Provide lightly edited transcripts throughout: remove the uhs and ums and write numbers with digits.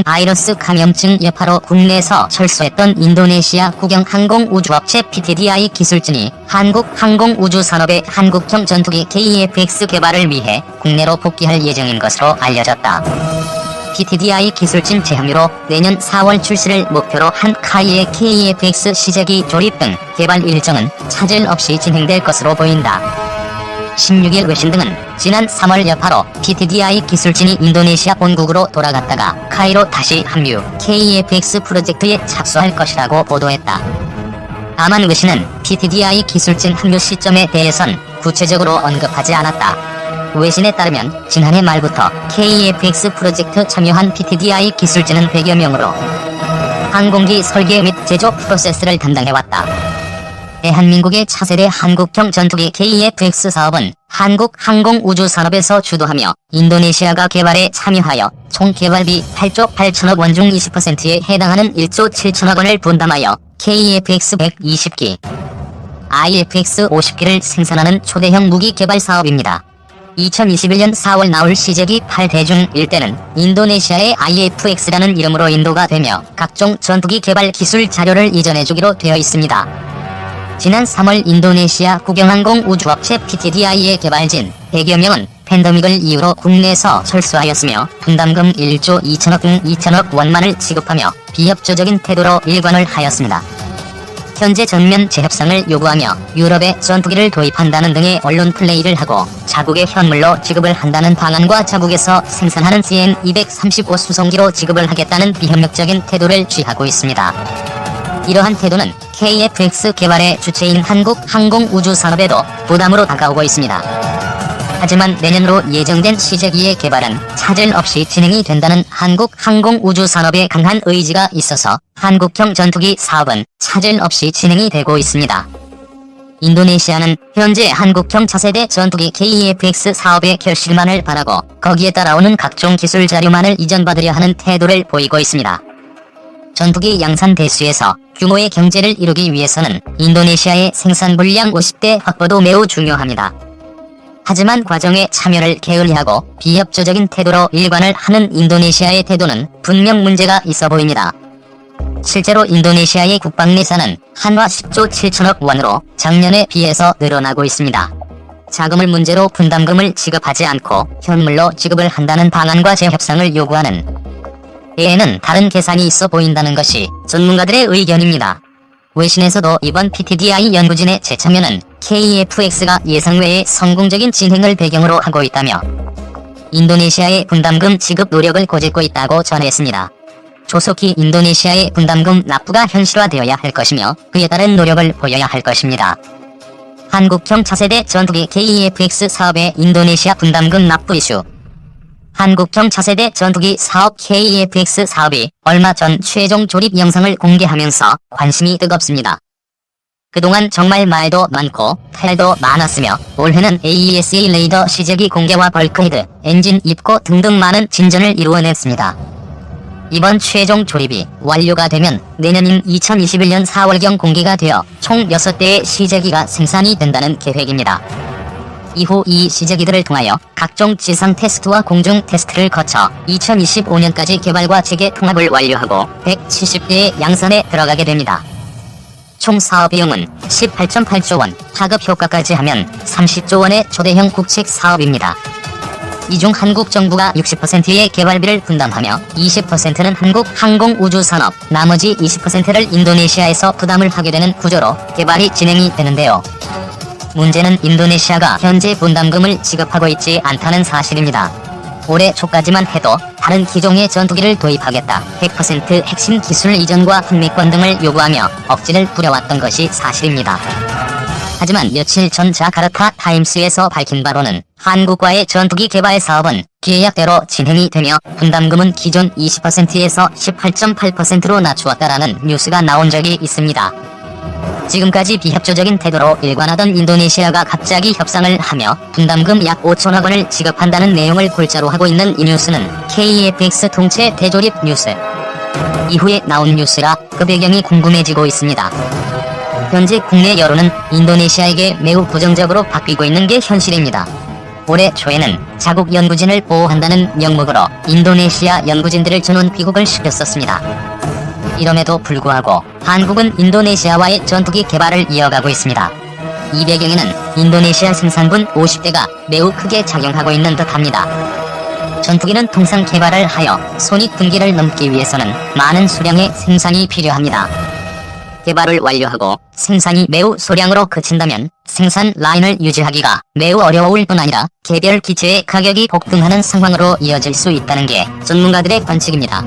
바이러스 감염증 여파로 국내에서 철수했던 인도네시아 국영항공우주업체 PTDI 기술진이 한국항공우주산업의 한국형 전투기 KF-X 개발을 위해 국내로 복귀할 예정인 것으로 알려졌다. PTDI 기술진 제휴로 내년 4월 출시를 목표로 한 카이의 KF-X 시제기 조립 등 개발 일정은 차질 없이 진행될 것으로 보인다. 16일 외신 등은 지난 3월 여파로 PTDI 기술진이 인도네시아 본국으로 돌아갔다가 카이로 다시 합류, KF-X 프로젝트에 착수할 것이라고 보도했다. 다만 외신은 PTDI 기술진 합류 시점에 대해선 구체적으로 언급하지 않았다. 외신에 따르면 지난해 말부터 KF-X 프로젝트 참여한 PTDI 기술진은 100여 명으로 항공기 설계 및 제조 프로세스를 담당해왔다. 대한민국의 차세대 한국형 전투기 KF-X 사업은 한국항공우주산업에서 주도하며 인도네시아가 개발에 참여하여 총 개발비 8조 8천억 원 중 20%에 해당하는 1조 7천억 원을 분담하여 KF-X 120기, IF-X 50기를 생산하는 초대형 무기 개발 사업입니다. 2021년 4월 나올 시제기 8대 중 1대는 인도네시아의 IF-X라는 이름으로 인도가 되며 각종 전투기 개발 기술 자료를 이전해주기로 되어 있습니다. 지난 3월 인도네시아 국영항공우주업체 PTDI의 개발진 100여 명은 팬데믹을 이유로 국내에서 철수하였으며 분담금 1조 2천억 등 2천억 원만을 지급하며 비협조적인 태도로 일관을 하였습니다. 현재 전면 재협상을 요구하며 유럽에 전투기를 도입한다는 등의 언론 플레이를 하고 자국의 현물로 지급을 한다는 방안과 자국에서 생산하는 CN-235 수송기로 지급을 하겠다는 비협력적인 태도를 취하고 있습니다. 이러한 태도는 KF-X 개발의 주체인 한국항공우주산업에도 부담으로 다가오고 있습니다. 하지만 내년으로 예정된 시제기의 개발은 차질 없이 진행이 된다는 한국항공우주산업의 강한 의지가 있어서 한국형 전투기 사업은 차질 없이 진행이 되고 있습니다. 인도네시아는 현재 한국형 차세대 전투기 KF-X 사업의 결실만을 바라고 거기에 따라오는 각종 기술 자료만을 이전받으려 하는 태도를 보이고 있습니다. 전투기 양산 대수에서 규모의 경제를 이루기 위해서는 인도네시아의 생산 물량 50대 확보도 매우 중요합니다. 하지만 과정에 참여를 게을리하고 비협조적인 태도로 일관을 하는 인도네시아의 태도는 분명 문제가 있어 보입니다. 실제로 인도네시아의 국방 예산은 한화 10조 7천억 원으로 작년에 비해서 늘어나고 있습니다. 자금을 문제로 분담금을 지급하지 않고 현물로 지급을 한다는 방안과 재협상을 요구하는 에는 다른 계산이 있어 보인다는 것이 전문가들의 의견입니다. 외신에서도 이번 PTDI 연구진의 재참여는 KF-X가 예상외의 성공적인 진행을 배경으로 하고 있다며 인도네시아의 분담금 지급 노력을 꼬집고 있다고 전했습니다. 조속히 인도네시아의 분담금 납부가 현실화되어야 할 것이며 그에 따른 노력을 보여야 할 것입니다. 한국형 차세대 전투기 KF-X 사업의 인도네시아 분담금 납부 이슈. 한국형 차세대 전투기 사업 KF-X 사업이 얼마 전 최종 조립 영상을 공개하면서 관심이 뜨겁습니다. 그동안 정말 말도 많고 탈도 많았으며 올해는 AESA 레이더 시제기 공개와 벌크헤드, 엔진 입고 등등 많은 진전을 이루어냈습니다. 이번 최종 조립이 완료가 되면 내년인 2021년 4월경 공개가 되어 총 6대의 시제기가 생산이 된다는 계획입니다. 이후 이 시제기들을 통하여 각종 지상 테스트와 공중 테스트를 거쳐 2025년까지 개발과 체계 통합을 완료하고 170대의 양산에 들어가게 됩니다. 총 사업 비용은 18.8조 원, 파급 효과까지 하면 30조 원의 초대형 국책 사업입니다. 이 중 한국 정부가 60%의 개발비를 분담하며 20%는 한국항공우주산업, 나머지 20%를 인도네시아에서 부담을 하게 되는 구조로 개발이 진행이 되는데요. 문제는 인도네시아가 현재 분담금을 지급하고 있지 않다는 사실입니다. 올해 초까지만 해도 다른 기종의 전투기를 도입하겠다, 100% 핵심 기술 이전과 판매권 등을 요구하며 억지를 부려왔던 것이 사실입니다. 하지만 며칠 전 자카르타 타임스에서 밝힌 바로는 한국과의 전투기 개발 사업은 계약대로 진행이 되며 분담금은 기존 20%에서 18.8%로 낮추었다라는 뉴스가 나온 적이 있습니다. 지금까지 비협조적인 태도로 일관하던 인도네시아가 갑자기 협상을 하며 분담금 약 5천억 원을 지급한다는 내용을 골자로 하고 있는 이 뉴스는 KF-X 통째 대조립 뉴스. 이후에 나온 뉴스라 그 배경이 궁금해지고 있습니다. 현재 국내 여론은 인도네시아에게 매우 부정적으로 바뀌고 있는 게 현실입니다. 올해 초에는 자국 연구진을 보호한다는 명목으로 인도네시아 연구진들을 전원 귀국을 시켰었습니다. 이럼에도 불구하고 한국은 인도네시아와의 전투기 개발을 이어가고 있습니다. 이 배경에는 인도네시아 생산군 50대가 매우 크게 작용하고 있는 듯합니다. 전투기는 통상 개발을 하여 손익분기를 넘기 위해서는 많은 수량의 생산이 필요합니다. 개발을 완료하고 생산이 매우 소량으로 그친다면 생산 라인을 유지하기가 매우 어려울 뿐 아니라 개별 기체의 가격이 폭등하는 상황으로 이어질 수 있다는 게 전문가들의 관측입니다.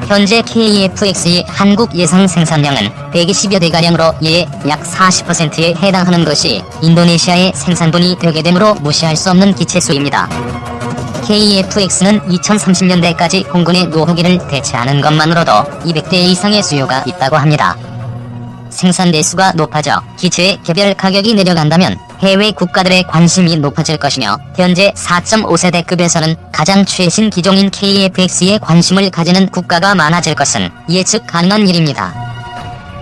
현재 KF-X의 한국 예상 생산량은 120여 대가량으로 이에 약 40%에 해당하는 것이 인도네시아의 생산분이 되게 되므로 무시할 수 없는 기체수입니다. KF-X는 2030년대까지 공군의 노후기를 대체하는 것만으로도 200대 이상의 수요가 있다고 합니다. 생산 대수가 높아져 기체의 개별 가격이 내려간다면 해외 국가들의 관심이 높아질 것이며 현재 4.5세대급에서는 가장 최신 기종인 KF-X에 관심을 가지는 국가가 많아질 것은 예측 가능한 일입니다.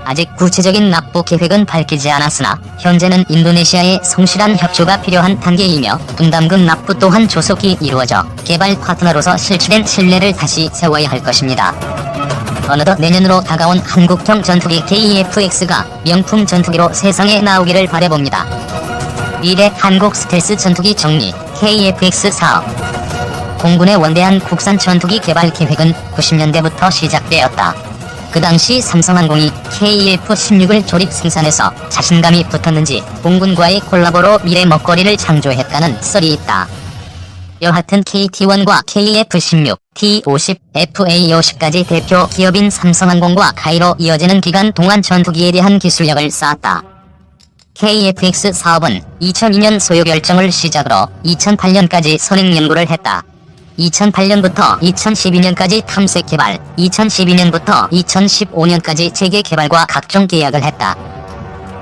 아직 구체적인 납부 계획은 밝히지 않았으나 현재는 인도네시아의 성실한 협조가 필요한 단계이며 분담금 납부 또한 조속히 이루어져 개발 파트너로서 실추된 신뢰를 다시 세워야 할 것입니다. 어느덧 내년으로 다가온 한국형 전투기 KF-X가 명품 전투기로 세상에 나오기를 바라봅니다. 미래 한국 스텔스 전투기 정리 KF-X 사업. 공군의 원대한 국산 전투기 개발 계획은 90년대부터 시작되었다. 그 당시 삼성항공이 KF-16을 조립 생산해서 자신감이 붙었는지 공군과의 콜라보로 미래 먹거리를 창조했다는 썰이 있다. 여하튼 KT-1과 KF-16, T-50, FA-50까지 대표 기업인 삼성항공과 카이로 이어지는 기간 동안 전투기에 대한 기술력을 쌓았다. KF-X 사업은 2002년 소요 결정을 시작으로 2008년까지 선행 연구를 했다. 2008년부터 2012년까지 탐색 개발, 2012년부터 2015년까지 재개 개발과 각종 계약을 했다.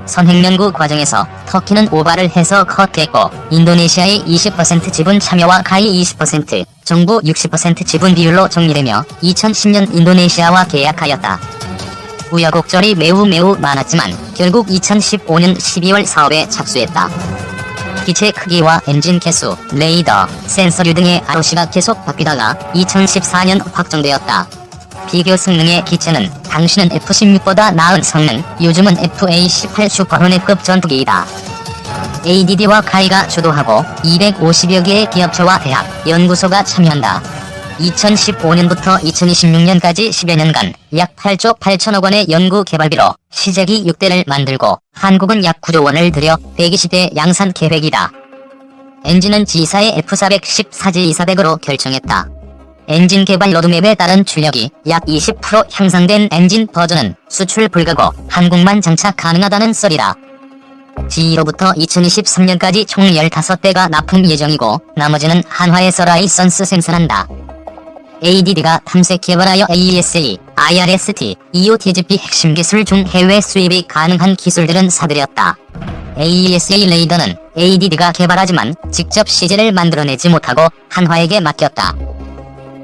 선행 연구 과정에서 터키는 오바를 해서 컷했고 인도네시아의 20% 지분 참여와 가이 20%, 정부 60% 지분 비율로 정리되며 2010년 인도네시아와 계약하였다. 우여곡절이 매우 많았지만 결국 2015년 12월 사업에 착수했다. 기체 크기와 엔진 개수, 레이더, 센서류 등의 ROC가 계속 바뀌다가 2014년 확정되었다. 비교 성능의 기체는 당시는 F-16보다 나은 성능, 요즘은 FA-18 슈퍼호넷급 전투기이다. ADD와 카이가 주도하고 250여 개의 기업체와 대학, 연구소가 참여한다. 2015년부터 2026년까지 10여 년간 약 8조 8천억 원의 연구 개발비로 시제기 6대를 만들고 한국은 약 9조 원을 들여 120대 양산 계획이다. 엔진은 G사의 F410 4G2사백으로 결정했다. 엔진 개발 로드맵에 따른 출력이 약 20% 향상된 엔진 버전은 수출 불가고 한국만 장착 가능하다는 썰이다. G로부터 2023년까지 총 15대가 납품 예정이고 나머지는 한화에서 라이선스 생산한다. ADD가 탐색 개발하여 AESA, IRST, EOTGP 핵심 기술 중 해외 수입이 가능한 기술들은 사들였다. AESA 레이더는 ADD가 개발하지만 직접 CG를 만들어내지 못하고 한화에게 맡겼다.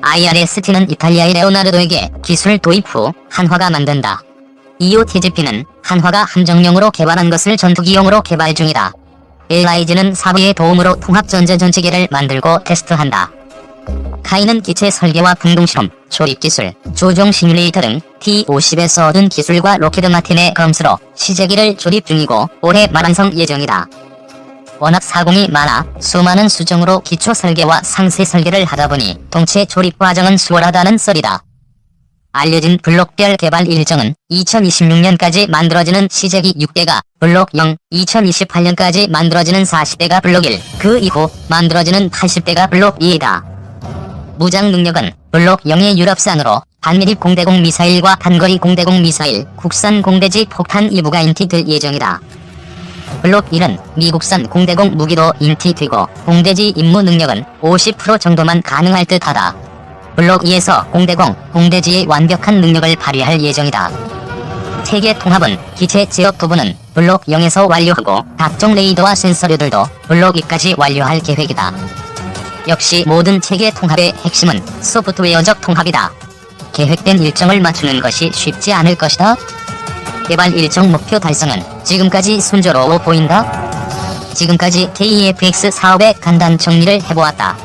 IRST는 이탈리아의 레오나르도에게 기술 도입 후 한화가 만든다. EOTGP는 한화가 함정용으로 개발한 것을 전투기용으로 개발 중이다. LIG는 사부의 도움으로 통합전자전체계를 만들고 테스트한다. 카이는 기체 설계와 풍동실험, 조립기술, 조종 시뮬레이터 등 T-50에서 얻은 기술과 로키드 마틴의 검수로 시제기를 조립 중이고 올해 말완성 예정이다. 워낙 사공이 많아 수많은 수정으로 기초 설계와 상세 설계를 하다보니 동체 조립 과정은 수월하다는 썰이다. 알려진 블록별 개발 일정은 2026년까지 만들어지는 시제기 6대가 블록 0, 2028년까지 만들어지는 40대가 블록 1, 그 이후 만들어지는 80대가 블록 2이다. 무장 능력은 블록 0의 유럽산으로 반미립 공대공 미사일과 단거리 공대공 미사일, 국산 공대지 폭탄 일부가 인티될 예정이다. 블록 1은 미국산 공대공 무기도 인티되고 공대지 임무 능력은 50% 정도만 가능할 듯하다. 블록 2에서 공대공, 공대지의 완벽한 능력을 발휘할 예정이다. 체계 통합은 기체 제어 부분은 블록 0에서 완료하고 각종 레이더와 센서류들도 블록 2까지 완료할 계획이다. 역시 모든 체계 통합의 핵심은 소프트웨어적 통합이다. 계획된 일정을 맞추는 것이 쉽지 않을 것이다. 개발 일정 목표 달성은 지금까지 순조로워 보인다. 지금까지 KEFX 사업의 간단 정리를 해보았다.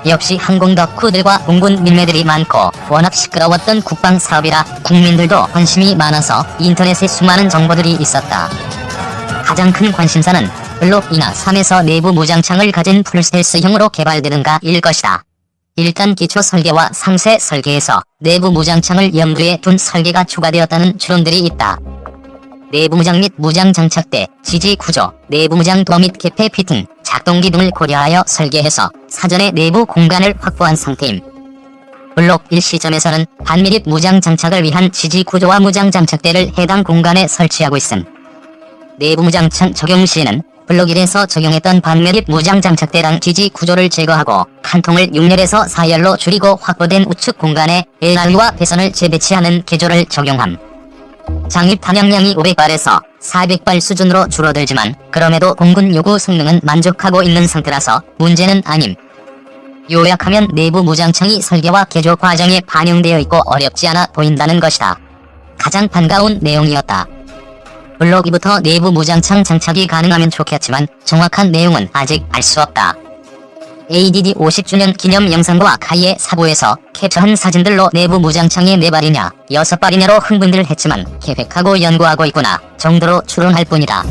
역시 항공 덕후들과 공군 민매들이 많고 워낙 시끄러웠던 국방 사업이라 국민들도 관심이 많아서 인터넷에 수많은 정보들이 있었다. 가장 큰 관심사는 블록2나 3에서 내부 무장창을 가진 풀스텔스형으로 개발되는가 일 것이다. 일단 기초 설계와 상세 설계에서 내부 무장창을 염두에 둔 설계가 추가되었다는 추론들이 있다. 내부 무장 및 무장 장착대, 지지 구조, 내부 무장 도어 및 개폐 피팅, 작동기 등을 고려하여 설계해서 사전에 내부 공간을 확보한 상태임. 블록 1 시점에서는 반미립 무장 장착을 위한 지지 구조와 무장 장착대를 해당 공간에 설치하고 있음. 내부 무장창 적용 시에는 블록 1에서 적용했던 반매립 무장 장착대랑 지지 구조를 제거하고 칸통을 6열에서 4열로 줄이고 확보된 우측 공간에 LRU와 배선을 재배치하는 개조를 적용함. 장입 탄약량이 500발에서 400발 수준으로 줄어들지만 그럼에도 공군 요구 성능은 만족하고 있는 상태라서 문제는 아님. 요약하면 내부 무장창이 설계와 개조 과정에 반영되어 있고 어렵지 않아 보인다는 것이다. 가장 반가운 내용이었다. 블록 2부터 내부 무장창 장착이 가능하면 좋겠지만 정확한 내용은 아직 알 수 없다. ADD 50주년 기념 영상과 카이의 사고에서 캡처한 사진들로 내부 무장창이 4발이냐 6발이냐로 흥분들 했지만 계획하고 연구하고 있구나 정도로 추론할 뿐이다.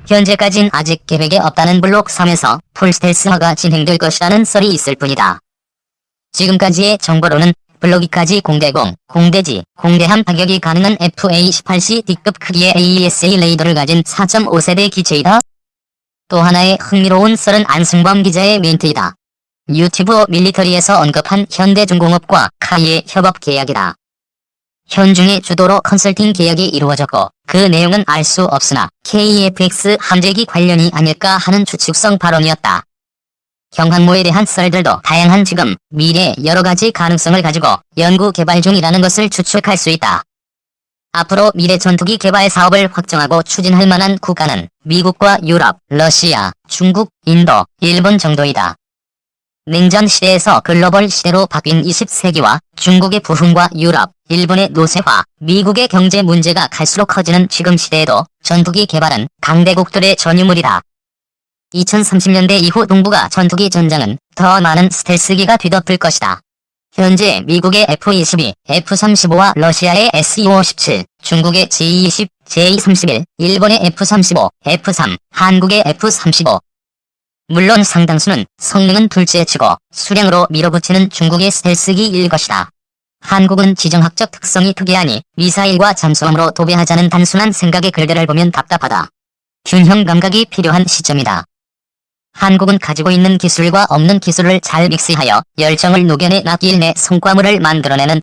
현재까진 아직 계획에 없다는 블록 3에서 풀스텔스화가 진행될 것이라는 썰이 있을 뿐이다. 지금까지의 정보로는 블록 2까지 공대공, 공대지, 공대함 타격이 가능한 FA-18C D급 크기의 AESA 레이더를 가진 4.5세대 기체이다. 또 하나의 흥미로운 썰은 안승범 기자의 멘트이다. 유튜브 밀리터리에서 언급한 현대중공업과 카이의 협업 계약이다. 현중의 주도로 컨설팅 계약이 이루어졌고 그 내용은 알 수 없으나 KEFX 함재기 관련이 아닐까 하는 추측성 발언이었다. 경항모에 대한 썰들도 다양한 지금, 미래 여러가지 가능성을 가지고 연구 개발 중이라는 것을 추측할 수 있다. 앞으로 미래 전투기 개발 사업을 확정하고 추진할 만한 국가는 미국과 유럽, 러시아, 중국, 인도, 일본 정도이다. 냉전 시대에서 글로벌 시대로 바뀐 20세기와 중국의 부흥과 유럽, 일본의 노쇠화, 미국의 경제 문제가 갈수록 커지는 지금 시대에도 전투기 개발은 강대국들의 전유물이다. 2030년대 이후 동북아 전투기 전장은 더 많은 스텔스기가 뒤덮을 것이다. 현재 미국의 F-22, F-35와 러시아의 SU-57, 중국의 J-20, J-31, 일본의 F-35, F-3, 한국의 F-35. 물론 상당수는 성능은 둘째치고 수량으로 밀어붙이는 중국의 스텔스기일 것이다. 한국은 지정학적 특성이 특이하니 미사일과 잠수함으로 도배하자는 단순한 생각의 글들을 보면 답답하다. 균형 감각이 필요한 시점이다. 한국은 가지고 있는 기술과 없는 기술을 잘 믹스하여 열정을 녹여내 납기일 내 성과물을 만들어내는